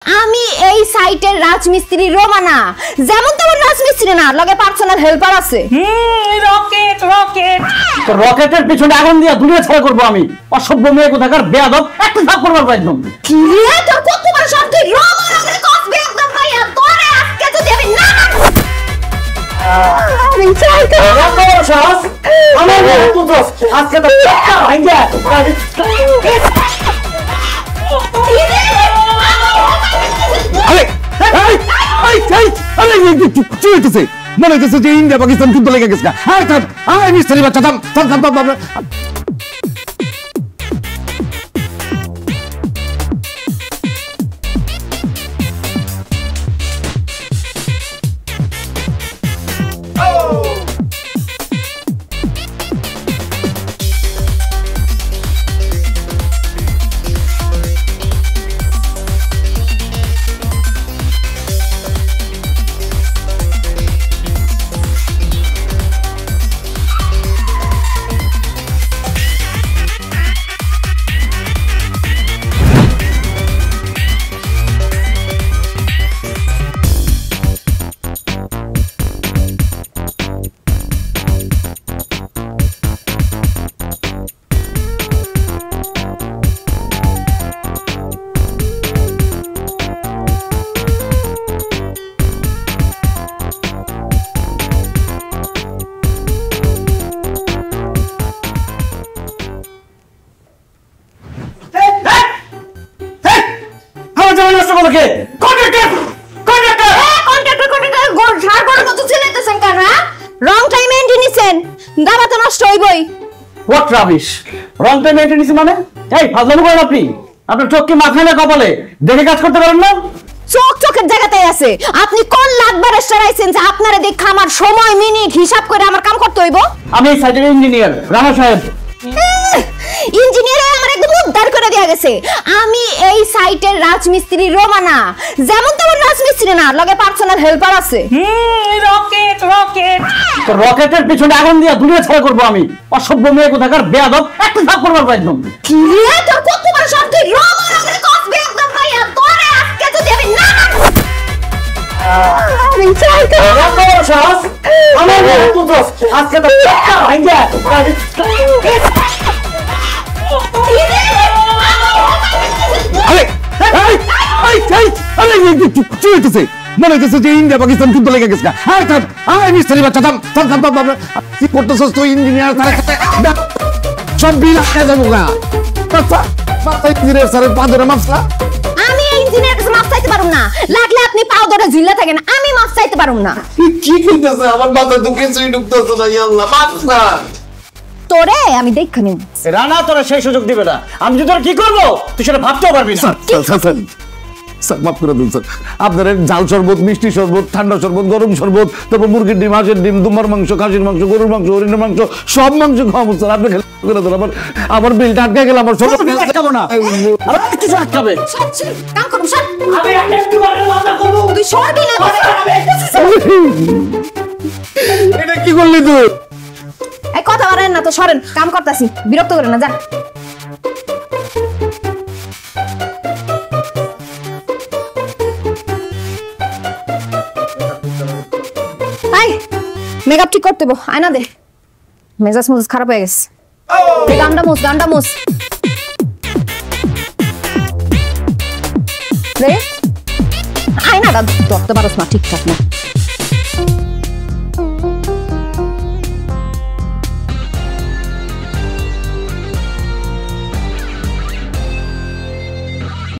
আমি এই সাইটের রাজমিস্ত্রি রোমানা, যেমন তেমন রাজমিস্ত্রি না, লগে পার্সোনাল হেল্পার আছে। রকেট রকেট তো রকেটের পিছনে আগুন দিয়ে দুনিয়া ছাড়া করবো আমি। অসভ্য মেয়ে কোথাকার বেয়াদব, একটা ধাপ করবার পাই একদম। কি রে তোর কত বড় শব্দ, রোমানা কস বেয়াদব ভাইয়া, তোরে আজকে যদি আমি না আমি চাই তো সাহস আমার তো আজকে তো ভাইয়া মনে হচ্ছে যে ইন্ডিয়া পাকিস্তান যুদ্ধ লেগে গেছে। মিস্ত্রি বাচ্চা মানে আপনার চোখ কি মাথায় না কপালে, দেখে কাজ করতে পারেন না? চোখ চোখের জায়গাতেই আছে। আপনি কোন লাখবার এসেছেন যে আপনারা দেখে আমার সময় মিনিট হিসাব করে আমার কাম করতে হইব? আমি এই সাইটের ইঞ্জিনিয়ার রানা সাহেব। ইঞ্জিনিয়ার আমার একদম উদ্ধার করে দেয়া গেছে। আমি এই সাইটের রাজমিস্ত্রি রোমানা, যেমন তেমন রাজমিস্ত্রি না, লগে পার্সোনাল হেল্পার আছে। রকেট রকেট তো রকেটের পিছনে আগুন দিয়ে দুনিয়া ছাড়া করবো আমি। অসভ্য মেয়ে কোথাকার বেয়াদব, একটা ধাপ করবার পাই একদম। কি রে তোর কত বড় শব্দ, রোমানা কস বেয়াদব ভাইয়া, তোরে আজকে যদি আমি না আমি চাই তো সাহস আমার তো আজকে তো ভাইয়া মনে হচ্ছে যে ইন্ডিয়া পাকিস্তান যুদ্ধ লেগে গেছে। মিস্ত্রি বাচ্চা কি করতেছ তুই? ইঞ্জিনিয়ার সব বিল আটকে যাবো গা। ইঞ্জিনিয়ার স্যারের পা ধরে মাপসলা। আমি ইঞ্জিনিয়ার কাছে মাপ চাইতে পারুম না, লাগলে আপনি পাও ধরে ঝুলে থাকেন, আমি মাপ চাইতে পারুম না। কি করতেছে আমার মাথায় তো কিছুই ঢুকতেছে না। আল্লাহ মাপ না, তোরে আমি দেখা নিব। রানা তোরা সেই সুযোগ দিবে না। আমি যে তোরা কি করবো তুই সেটা ভাবতেও পারবি না। স্যার মাফ করে দিন স্যার। আপনার ঝাল শরবত, মিষ্টি শরবত, ঠান্ডা শরবত, গরম শরবত, তারপর মুরগির ডিম, হাঁসের ডিম, দুমার মাংস, খাসির মাংস, গরুর মাংস, হরিণের মাংস, সব মাংস খাওয়াবো স্যার। আপনি করে দেন আমার বিলটা আটকে গেল। আমার সব আটকাবো না, কিছু আটকাবে। কাম করব স্যার, আমি একটু মাথা করবো। তুই সরবি না। এটা কি করলি তুই? এই কথা বলেন না তো, সরেন, কাম করতেছি, বিরক্ত করেন না, যা। মেকআপ ঠিক করতে আয়না দে, মেজাজ মুজ খারাপ হয়ে গেছে। গান্ডা মুস আয়নাটা ধরতে পারছ না ঠিকঠাক না।